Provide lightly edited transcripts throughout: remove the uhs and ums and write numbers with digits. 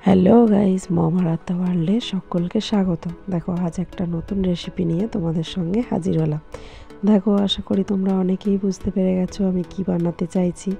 Hello guys, মম আরাধ্যা ওয়ার্ল্ডে সকলকে স্বাগত। দেখো, আজ একটা নতুন রেসিপি নিয়ে তোমাদের সঙ্গে হাজির হলাম। দেখো, আশা করি তোমরা অনেকেই বুঝতে পেরে গেছো আমি কি বানাতে চাইছি।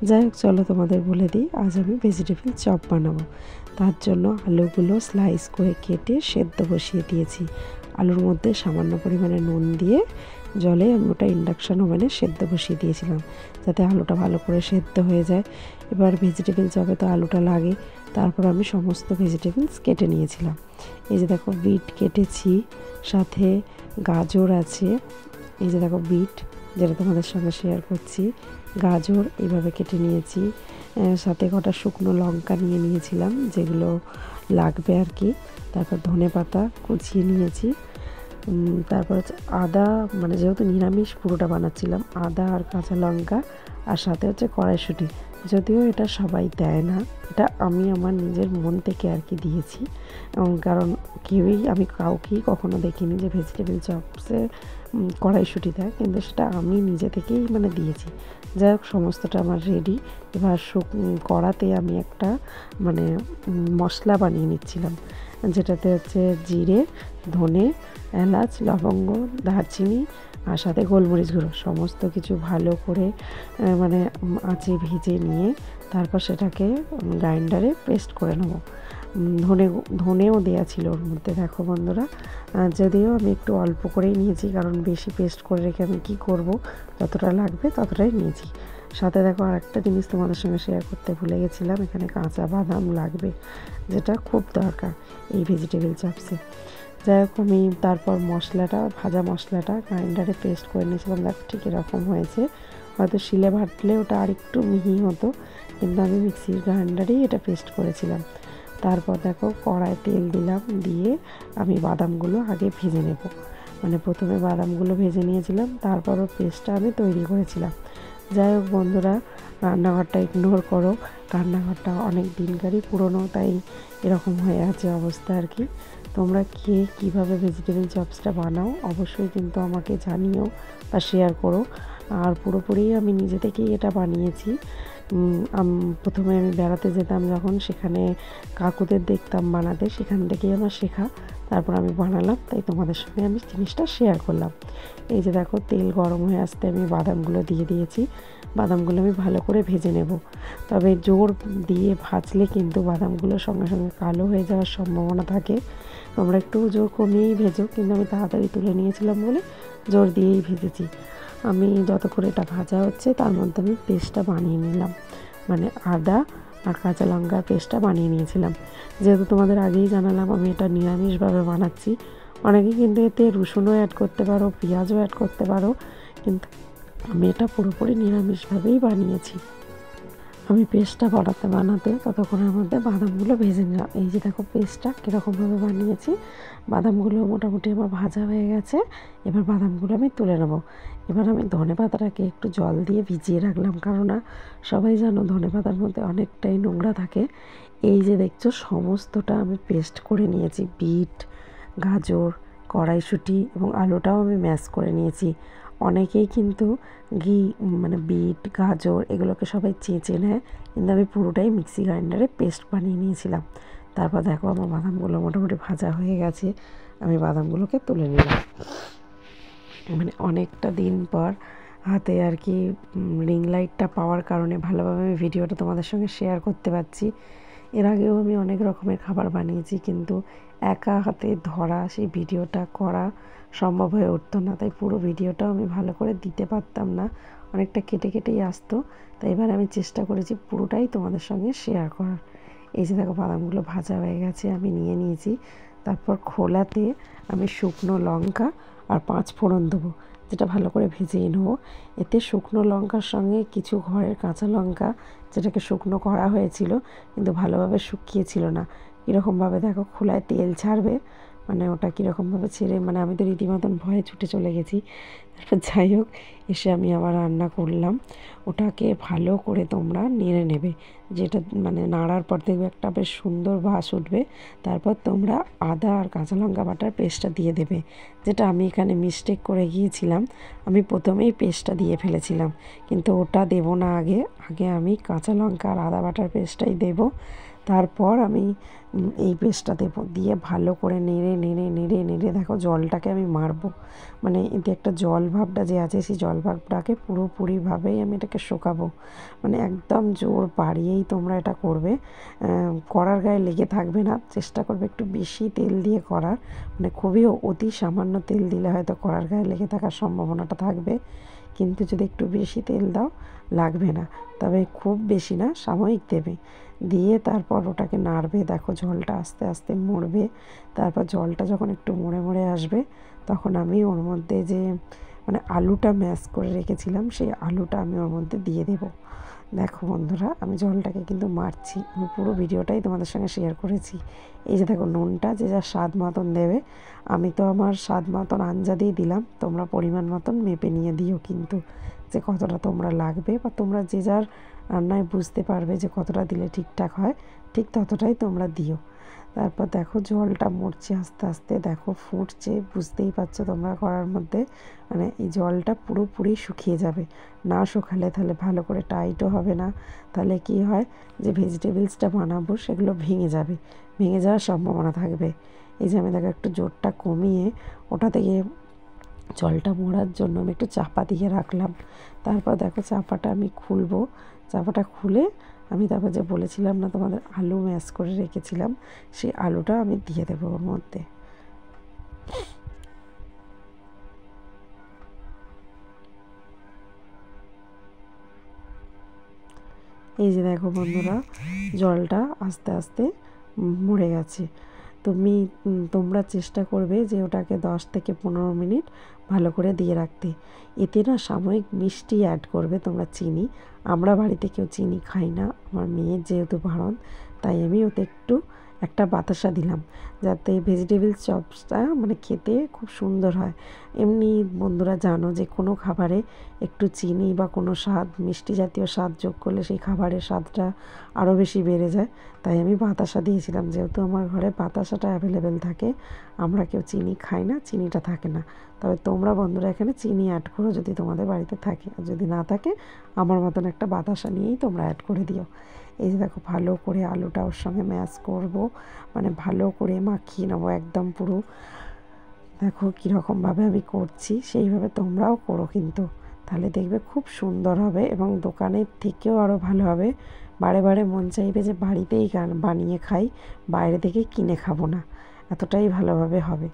যাই হোক, চলো তোমাদের বলে দিই। আজ আমি ভেজিটেবল চপ বানাবো। তার জন্য আলুগুলো স্লাইস করে কেটে সেদ্ধ বসিয়ে দিয়েছি। আলুর মধ্যে সামান্য পরিমাণে নুন দিয়ে জলে আমি ওটা ইন্ডাকশান ওভেনে সেদ্ধ বসিয়ে দিয়েছিলাম, যাতে আলুটা ভালো করে সেদ্ধ হয়ে যায়। এবার ভেজিটেবল চপে তো আলুটা লাগে। তারপর আমি সমস্ত ভেজিটেবলস কেটে নিয়েছিলাম। এই যে দেখো, বিট কেটেছি, সাথে গাজর আছে। এই যে দেখো বিট, যেটা তোমাদের সঙ্গে শেয়ার করছি। গাজর এইভাবে কেটে নিয়েছি, সাথে কটা শুকনো লঙ্কা নিয়ে নিয়েছিলাম, যেগুলো লাগবে আর কি। তারপর ধনেপাতা কুচিয়ে নিয়েছি। তারপর হচ্ছে আদা, মানে যেহেতু নিরামিষ পুরোটা বানাচ্ছিলাম, আদা আর কাঁচা লঙ্কা, আর সাথে হচ্ছে কড়াইশুঁটি। যদিও এটা সবাই দেয় না, এটা আমি আমার নিজের মন থেকে আর কি দিয়েছি। কারণ আমি কাউকেই কখনো দেখিনি যে ভেজিটেবল চপসে কড়াইশুঁটি দেয়, কিন্তু সেটা আমি নিজে থেকেই মানে দিয়েছি। যাই হোক, সমস্তটা আমার রেডি। এবার কড়াতে আমি একটা মানে মশলা বানিয়ে নিচ্ছিলাম, যেটাতে হচ্ছে জিরে, ধনে, এলাচ, লবঙ্গ, দারচিনি আর সাথে গোলমরিচ গুঁড়ো সমস্ত কিছু ভালো করে মানে আঁচে ভেজে নিয়ে তারপর সেটাকে গ্রাইন্ডারে পেস্ট করে নেবো। ধনেও দেওয়া ছিল ওর মধ্যে। দেখো বন্ধুরা, যদিও আমি একটু অল্প করেই নিয়েছি, কারণ বেশি পেস্ট করে রেখে আমি কী করব, যতটা লাগবে ততটাই নিয়েছি। সাথে দেখো, আর একটা জিনিস তোমাদের সঙ্গে শেয়ার করতে ভুলে গেছিলাম, এখানে কাঁচা বাদাম লাগবে, যেটা খুব দরকার এই ভেজিটেবল চপসে। যাই হোক, আমি তারপর ভাজা মশলাটা গ্রাইন্ডারে পেস্ট করে নিয়েছিলাম। দেখো ঠিক এরকম হয়েছে। হয়তো শিলে বাটলে ওটা আর একটু মিহি হতো, কিন্তু আমি মিক্সির গ্রাইন্ডারেই এটা পেস্ট করেছিলাম। তারপর দেখো, কড়ায় তেল দিলাম, দিয়ে আমি বাদামগুলো আগে ভেজে নেব। মানে প্রথমে বাদামগুলো ভেজে নিয়েছিলাম, তারপরও পেস্টটা আমি তৈরি করেছিলাম। যাই হোক বন্ধুরা, রান্নাঘরটা ইগনোর করো, রান্নাঘরটা অনেক দিনকারই পুরনো, তাই এরকম হয়ে আছে অবস্থা আর কি। তোমরা কে কীভাবে ভেজিটেবল চপসটা বানাও অবশ্যই কিন্তু আমাকে জানিও বা শেয়ার করো। আর পুরোপুরি আমি নিজে থেকেই এটা বানিয়েছি। প্রথমে আমি বেড়াতে যেতাম যখন, সেখানে কাকুদের দেখতাম বানাতে, সেখান থেকেই আমার শেখা। তারপর আমি বানালাম, তাই তোমাদের সঙ্গে আমি জিনিসটা শেয়ার করলাম। এই যে দেখো, তেল গরম হয়ে আসতে আমি বাদামগুলো দিয়ে দিয়েছি। বাদামগুলো আমি ভালো করে ভেজে নেব, তবে জোর দিয়ে ভাজলে কিন্তু বাদামগুলো সঙ্গে সঙ্গে কালো হয়ে যাওয়ার সম্ভাবনা থাকে। তোমরা একটু জোর কমিয়েই ভেজো, কিন্তু আমি তাড়াতাড়ি তুলে নিয়েছিলাম বলে জোর দিয়েই ভেজেছি। আমি যত করে এটা ভাজা হচ্ছে তার মধ্যে আমি পেস্টটা বানিয়ে নিলাম, মানে আদা আর কাঁচা লঙ্কার পেস্টটা বানিয়ে নিয়েছিলাম। যেহেতু তোমাদের আগেই জানালাম আমি এটা নিরামিষভাবে বানাচ্ছি, অনেকে কিন্তু এতে রসুনও অ্যাড করতে পারো, পেঁয়াজও অ্যাড করতে পারো, কিন্তু আমি এটা পুরোপুরি নিরামিষভাবেই বানিয়েছি। আমি পেস্টটা বানাতে ততক্ষণের মধ্যে বাদামগুলো ভেজে নিলাম। এই যে দেখো, পেস্টটা কীরকমভাবে বানিয়েছি। বাদামগুলো মোটামুটি আমার ভাজা হয়ে গেছে। এবার বাদামগুলো আমি তুলে নেবো। এবার আমি ধনেপাতাটাকে একটু জল দিয়ে ভিজিয়ে রাখলাম, কারণ সবাই জানো ধনেপাতার মধ্যে অনেকটাই নোংরা থাকে। এই যে দেখছো, সমস্তটা আমি পেস্ট করে নিয়েছি। বিট, গাজর, কড়াইশুঁটি এবং আলুটাও আমি ম্যাশ করে নিয়েছি। অনেকেই কিন্তু মানে বিট, গাজর এগুলোকে সবাই চেঁচে নেয়, কিন্তু আমি পুরোটাই মিক্সি গ্রাইন্ডারে পেস্ট বানিয়ে নিয়েছিলাম। তারপর দেখো, আমার বাদামগুলো মোটামুটি ভাজা হয়ে গেছে, আমি বাদামগুলোকে তুলে নিলাম। মানে অনেকটা দিন পর হাতে আর কি রিং লাইটটা পাওয়ার কারণে ভালোভাবে আমি ভিডিওটা তোমাদের সঙ্গে শেয়ার করতে পারছি। এর আগেও আমি অনেক রকমের খাবার বানিয়েছি, কিন্তু একা হাতে ধরা সেই ভিডিওটা করা সম্ভব হয়ে উঠতো না, তাই পুরো ভিডিওটাও আমি ভালো করে দিতে পারতাম না, অনেকটা কেটে কেটেই আসতো। তাই এবার আমি চেষ্টা করেছি পুরোটাই তোমাদের সঙ্গে শেয়ার করার। এই যে দেখো, বাদামগুলো ভাজা হয়ে গেছে, আমি নিয়ে নিয়েছি। তারপর খোলাতে আমি শুকনো লঙ্কা আর 5 ফোড়ন দেবো, যেটা ভালো করে ভেজেই নেবো। এতে শুকনো লঙ্কার সঙ্গে কিছু ঘরের কাঁচা লঙ্কা, যেটাকে শুকনো করা হয়েছিল কিন্তু ভালোভাবে শুকিয়েছিল না, কীরকমভাবে দেখো খোলায় তেল ছাড়বে, মানে ওটা কীরকমভাবে ছেড়ে, মানে আমি তো রীতিমতন ভয়ে ছুটে চলে গেছি। তারপর যাই হোক, এসে আমি আবার রান্না করলাম। ওটাকে ভালো করে তোমরা নেড়ে নেবে, যেটা মানে নাড়ার পর দেখবে একটা বেশ সুন্দর বাস উঠবে। তারপর তোমরা আদা আর কাঁচা লঙ্কা বাটার পেস্টটা দিয়ে দেবে, যেটা আমি এখানে মিস্টেক করে গিয়েছিলাম। আমি প্রথমেই পেস্টটা দিয়ে ফেলেছিলাম, কিন্তু ওটা দেবো না, আগে আমি কাঁচা লঙ্কা আর আদা বাটার পেস্টটাই দেবো। তারপর আমি এই পেস্টটা দেবো, দিয়ে ভালো করে নেড়ে নেড়ে নেড়ে নেড়ে দেখো জলটাকে আমি মারবো, মানে এতে একটা জল ভাবটা যে আছে সেই জল ভাবটাকে পুরোপুরিভাবেই আমি এটাকে শুকাবো। মানে একদম জোর বাড়িয়েই তোমরা এটা করবে, কড়ার গায়ে লেগে থাকবে না, চেষ্টা করবে একটু বেশি তেল দিয়ে করার, মানে খুবই অতি সামান্য তেল দিলে হয়তো কড়ার গায়ে লেগে থাকার সম্ভাবনাটা থাকবে, কিন্তু যদি একটু বেশি তেল দাও লাগবে না, তবে খুব বেশি না, সাময়িক দেবে। দিয়ে তারপর ওটাকে নাড়বে, দেখো জলটা আস্তে আস্তে মরবে। তারপর জলটা যখন একটু মরে মরে আসবে তখন আমি ওর মধ্যে যে মানে আলুটা ম্যাশ করে রেখেছিলাম সেই আলুটা আমি ওর মধ্যে দিয়ে দেবো। দেখো বন্ধুরা, আমি জলটাকে কিন্তু মারছি, আমি পুরো ভিডিওটাই তোমাদের সঙ্গে শেয়ার করেছি। এই যে দেখো নুনটা যে যার স্বাদ মতন দেবে, আমি তো আমার স্বাদ মতন আঞ্জা দিয়ে দিলাম, তোমরা পরিমাণ মতন মেপে নিয়ে দিও কিন্তু, যে কতটা তোমরা লাগবে বা তোমরা যে যার রান্নায় বুঝতে পারবে যে কতটা দিলে ঠিকঠাক হয়, ঠিক ততটাই তোমরা দিও। তারপর দেখো জলটা মরছে আস্তে আস্তে, দেখো ফুটছে, বুঝতেই পারছো তোমরা করার মধ্যে, মানে এই জলটা পুরোপুরি শুকিয়ে যাবে। না শুকালে তাহলে ভালো করে টাইটও হবে না, তাহলে কি হয় যে ভেজিটেবলসটা বানাবো সেগুলো ভেঙে যাবে, ভেঙে যাওয়ার সম্ভাবনা থাকবে। এই যে আমি দেখো একটু জোরটা কমিয়ে ওটা থেকে জলটা মরার জন্য আমি একটু চাপা দিয়ে রাখলাম। তারপর দেখো চাপাটা আমি খুলবো, চাপাটা খুলে আমি তারপর যে বলেছিলাম না তোমাদের আলু ম্যাশ করে রেখেছিলাম, সেই আলুটা আমি দিয়ে দেবো ওর মধ্যে। এই যে দেখো বন্ধুরা, জলটা আস্তে আস্তে মরে গেছে। তোমরা চেষ্টা করবে যে ওটাকে 10 থেকে 15 মিনিট ভালো করে দিয়ে রাখতে। এতে না সাময়িক মিষ্টি অ্যাড করবে তোমরা, চিনি। আমরা বাড়িতে কেউ চিনি খাই না, আমার মেয়ের যেহেতু বারণ, তাই আমি ওতে একটু একটা বাতাসা দিলাম, যাতে ভেজিটেবল চপসটা মানে খেতে খুব সুন্দর হয়। এমনি বন্ধুরা জানো যে কোনো খাবারে একটু চিনি বা কোনো স্বাদ মিষ্টি জাতীয় স্বাদ যোগ করলে সেই খাবারের স্বাদটা আরও বেশি বেড়ে যায়। তাই আমি বাতাসা দিয়েছিলাম, যেহেতু আমার ঘরে বাতাসাটা অ্যাভেলেবেল থাকে, আমরা কেউ চিনি খাই না, চিনিটা থাকে না। তবে তোমরা বন্ধুরা এখানে চিনি অ্যাড করো যদি তোমাদের বাড়িতে থাকে, আর যদি না থাকে আমার মতন একটা বাতাসা নিয়েই তোমরা অ্যাড করে দিও। এই যে দেখো ভালো করে আলুটা ওর সঙ্গে ম্যাশ করব, মানে ভালো করে মাখিয়ে নেবো একদম পুরো। দেখো কীরকমভাবে আমি করছি, সেইভাবে তোমরাও করো কিন্তু, তাহলে দেখবে খুব সুন্দর হবে এবং দোকানের থেকেও আরও ভালো হবে। বারে বারে মন চাইবে যে বাড়িতেই বানিয়ে খাই, বাইরে থেকে কিনে খাবো না, এতটাই ভালোভাবে হবে।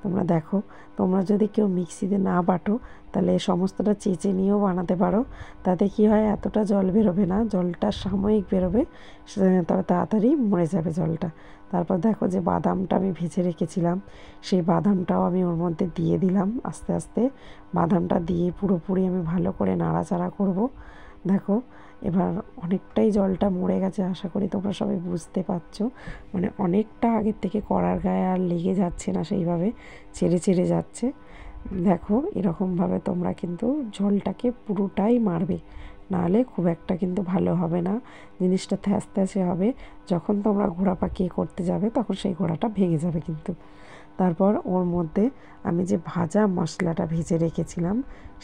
তোমরা দেখো, তোমরা যদি কেউ মিক্সিতে না বাটো তাহলে সমস্তটা চেঁচে নিয়েও বানাতে পারো, তাতে কি হয় এতটা জল বেরোবে না, জলটা সাময়িক বেরোবে, তবে তাড়াতাড়ি মরে যাবে জলটা। তারপর দেখো যে বাদামটা আমি ভেজে রেখেছিলাম, সেই বাদামটাও আমি ওর মধ্যে দিয়ে দিলাম আস্তে আস্তে। বাদামটা দিয়ে পুরোপুরি আমি ভালো করে নাড়াচাড়া করব। দেখো এবার অনেকটাই জলটা মরে গেছে, আশা করি তোমরা সবাই বুঝতে পারছো, মানে অনেকটা আগের থেকে কড়ার গায়ে আর লেগে যাচ্ছে না, সেইভাবে ছেড়ে ছেড়ে যাচ্ছে। দেখো এরকমভাবে তোমরা কিন্তু ঝোলটাকে পুরোটাই মারবে, নাহলে খুব একটা কিন্তু ভালো হবে না, জিনিসটা থ্যাচথ্যাচে হবে। যখন তোমরা ঘোড়া পাকিয়ে করতে যাবে তখন সেই ঘোড়াটা ভেঙে যাবে কিন্তু। তারপর ওর মধ্যে আমি যে ভাজা মশলাটা ভেজে রেখেছিলাম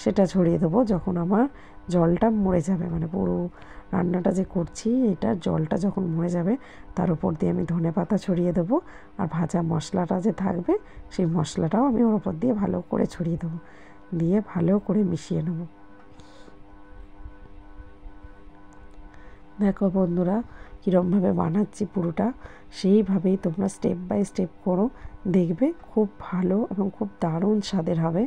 সেটা ছড়িয়ে দেবো, যখন আমার জলটা মরে যাবে, মানে পুরো রান্নাটা যে করছি এটার জলটা যখন মরে যাবে তার উপর দিয়ে আমি ধনেপাতা ছড়িয়ে দেবো, আর ভাজা মশলাটা যে থাকবে সেই মশলাটাও আমি ওর উপর দিয়ে ভালো করে ছড়িয়ে দেবো, দিয়ে ভালো করে মিশিয়ে নেবো। দেখো বন্ধুরা কীরমভাবে বানাচ্ছি পুরোটা, সেইভাবেই তোমরা স্টেপ বাই স্টেপ করো, দেখবে খুব ভালো এবং খুব দারুণ স্বাদের হবে,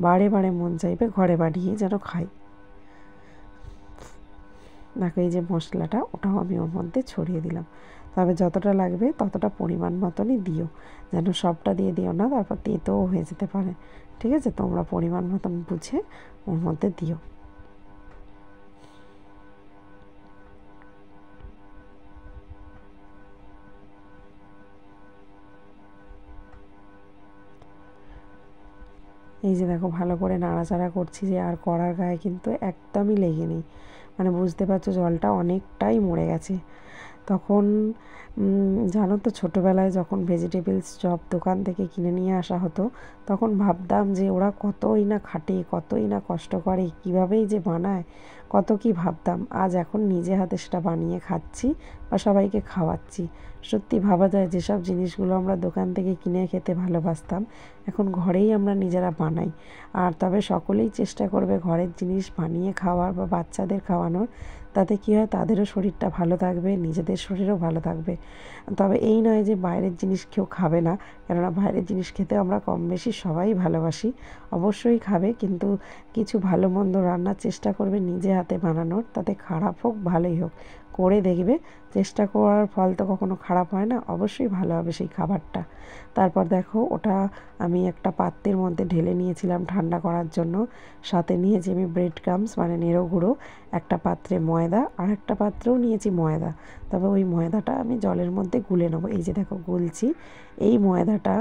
বারে বারে মন চাইবে ঘরে বানিয়ে যেন খাই। দেখো এই যে মশলাটা ওটাও আমি ওর মধ্যে ছড়িয়ে দিলাম, তবে যতটা লাগবে ততটা পরিমাণ মতনই দিও, যেন সবটা দিয়ে দিও না, তারপর তেতোও হয়ে যেতে পারে। ঠিক আছে, তোমরা পরিমাণ মতন বুঝে ওর মধ্যে দিও। এই যে দেখো ভালো করে নাড়াচাড়া করছি যে, আর কড়ার গায়ে কিন্তু একদমই লেগে নেই, মানে বুঝতে পারছো জলটা অনেকটাই মরে গেছে। তখন জানো তো ছোটোবেলায় যখন ভেজিটেবলস চপ দোকান থেকে কিনে নিয়ে আসা হতো, তখন ভাবতাম যে ওরা কতই না খাটে, কতই না কষ্ট করে, কীভাবেই যে বানায়, কত কি ভাবতাম, আজ এখন নিজে হাতে সেটা বানিয়ে খাচ্ছি বা সবাইকে খাওয়াচ্ছি। সত্যি ভাবা যায় যেসব জিনিসগুলো আমরা দোকান থেকে কিনে খেতে ভালোবাসতাম, এখন ঘরেই আমরা নিজেরা বানাই। আর তবে সকলেই চেষ্টা করবে ঘরের জিনিস বানিয়ে খাওয়ার বা বাচ্চাদের খাওয়ানোর। তাতে কী হয়, তাদেরও শরীরটা ভালো থাকবে, নিজেদের শরীরও ভালো থাকবে। তবে এই নয় যে বাইরের জিনিস কেউ খাবে না, কেননা বাইরের জিনিস খেতে আমরা কম বেশি সবাই ভালোবাসি। অবশ্যই খাবে, কিন্তু কিছু ভালো মন্দ রান্নার চেষ্টা করবে নিজে হাতে বানানোর, তাতে খারাপ হোক ভালোই হোক করে দেখবে। চেষ্টা করার ফল তো কখনো খারাপ হয় না, অবশ্যই ভালো হবে সেই খাবারটা। তারপর দেখো ওটা আমি একটা পাত্রের মধ্যে ঢেলে নিয়েছিলাম ঠান্ডা করার জন্য। সাথে নিয়েছি আমি ব্রেড ক্রাম্বস মানে নেড়ো গুঁড়ো, একটা পাত্রে ময়দা, আর একটা পাত্রেও নিয়েছি ময়দা। তবে ওই ময়দাটা আমি জলের মধ্যে গুলে নেবো। এই যে দেখো গুলছি। এই ময়দাটা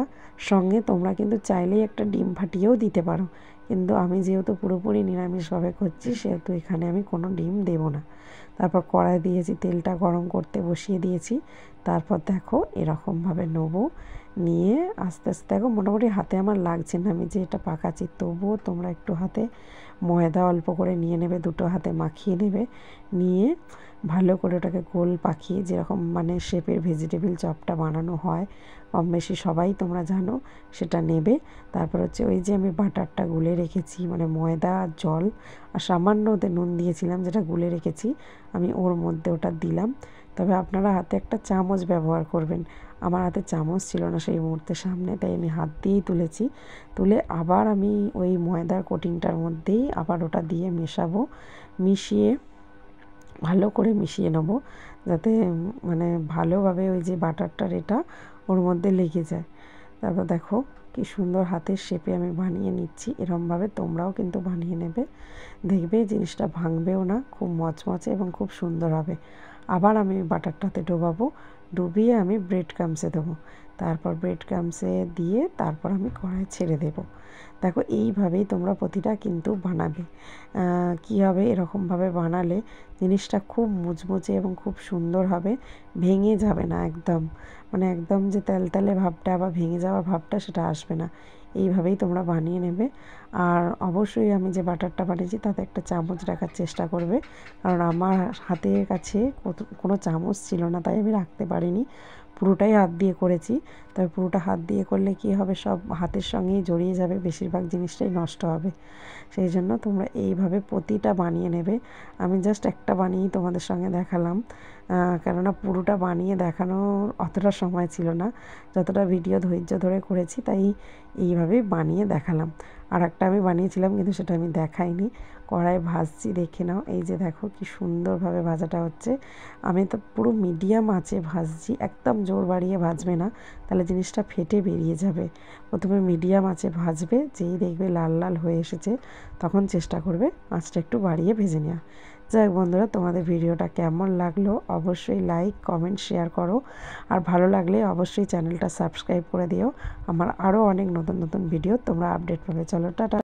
সঙ্গে তোমরা কিন্তু চাইলেই একটা ডিম ফাটিয়েও দিতে পারো, কিন্তু আমি যেহেতু পুরোপুরি নিরামিষভাবে করছি সেহেতু এখানে আমি কোনো ডিম দেবো না। তারপর কড়াই দিয়েছি, তেলটা গরম করতে বসিয়ে দিয়েছি। তারপর দেখো এরকমভাবে নেবো, নিয়ে আস্তে আস্তে দেখো মোটামুটি হাতে আমার লাগছে না, আমি যে এটা পাকাচ্ছি, তবুও তোমরা একটু হাতে ময়দা অল্প করে নিয়ে নেবে, দুটো হাতে মাখিয়ে নেবে, নিয়ে ভালো করে ওটাকে গোল পাকিয়ে যেরকম মানে শেপের ভেজিটেবিল চপটা বানানো হয় কম বেশি সবাই তোমরা জানো, সেটা নেবে। তারপর হচ্ছে ওই যে আমি বাটারটা গুলে রেখেছি মানে ময়দা আর জল আর সামান্য ওতে নুন দিয়েছিলাম যেটা গুলে রেখেছি, আমি ওর মধ্যে ওটা দিলাম। তবে আপনারা হাতে একটা চামচ ব্যবহার করবেন। আমার হাতে চামচ ছিল না সেই মুহূর্তে সামনে, তাই আমি হাত দিয়েই তুলেছি। তুলে আবার আমি ওই ময়দার কোটিংটার মধ্যেই আবার ওটা দিয়ে মেশাবো, মিশিয়ে ভালো করে মিশিয়ে নেবো, যাতে মানে ভালোভাবে ওই যে বাটারটার এটা ওর মধ্যে লেগে যায়। তারপর দেখো কি সুন্দর হাতের শেপে আমি বানিয়ে নিচ্ছি। এরমভাবে তোমরাও কিন্তু বানিয়ে নেবে, দেখবে জিনিসটা ভাঙবেও না, খুব মচমচে এবং খুব সুন্দর হবে। আবার আমি বাটারটাতে ডোবাবো, ডুবিয়ে আমি ব্রেড ক্রাম্বসে দেবো। তারপর ব্রেড ক্রাম্বসে দিয়ে তারপর আমি কড়াই ছেড়ে দেবো। দেখো এইভাবেই তোমরা প্রতিটা কিন্তু বানাবে। কী হবে, এরকমভাবে বানালে জিনিসটা খুব মুচমুচে এবং খুব সুন্দর হবে, ভেঙে যাবে না একদম। মানে একদম যে তেলতেলে ভাবটা বা ভেঙে যাওয়ার ভাবটা সেটা আসবে না। এইভাবেই তোমরা বানিয়ে নেবে। আর অবশ্যই আমি যে বাটারটা বানিয়েছি তাতে একটা চামচ রাখার চেষ্টা করবে, কারণ আমার হাতের কাছে কোনো চামচ ছিল না, তাই আমি রাখতে পারিনি। পুরোটাই হাত দিয়ে করেছি। তবে পুরোটা হাত দিয়ে করলে কী হবে, সব হাতের সঙ্গেই জড়িয়ে যাবে, বেশিরভাগ জিনিসটাই নষ্ট হবে। সেই জন্য তোমরা এইভাবে প্রতিটা বানিয়ে নেবে। আমি জাস্ট একটা বানিয়েই তোমাদের সঙ্গে দেখালাম, কেননা পুরোটা বানিয়ে দেখানোর অতটা সময় ছিল না, যতটা ভিডিও ধৈর্য ধরে করেছি তাই এইভাবেই বানিয়ে দেখালাম। আর একটা আমি বানিয়েছিলাম কিন্তু সেটা আমি দেখাইনি। কড়াই ভাজছি, দেখে নাও। এই যে দেখো কি সুন্দরভাবে ভাজাটা হচ্ছে। আমি তো পুরো মিডিয়াম আঁচে ভাজছি, একদম জোর বাড়িয়ে ভাজবে না, তাহলে জিনিসটা ফেটে বেরিয়ে যাবে। প্রথমে মিডিয়াম আঁচে ভাজবে, যেই দেখবে লাল লাল হয়ে এসেছে তখন চেষ্টা করবে আঁচটা একটু বাড়িয়ে ভেজে নেওয়া। যাই হোক বন্ধুরা, তোমাদের ভিডিওটা কেমন লাগলো অবশ্যই লাইক কমেন্ট শেয়ার করো, আর ভালো লাগলে অবশ্যই চ্যানেলটা সাবস্ক্রাইব করে দিও। আমার আরও অনেক নতুন নতুন ভিডিও তোমরা আপডেট পাবে। চলো টাটা।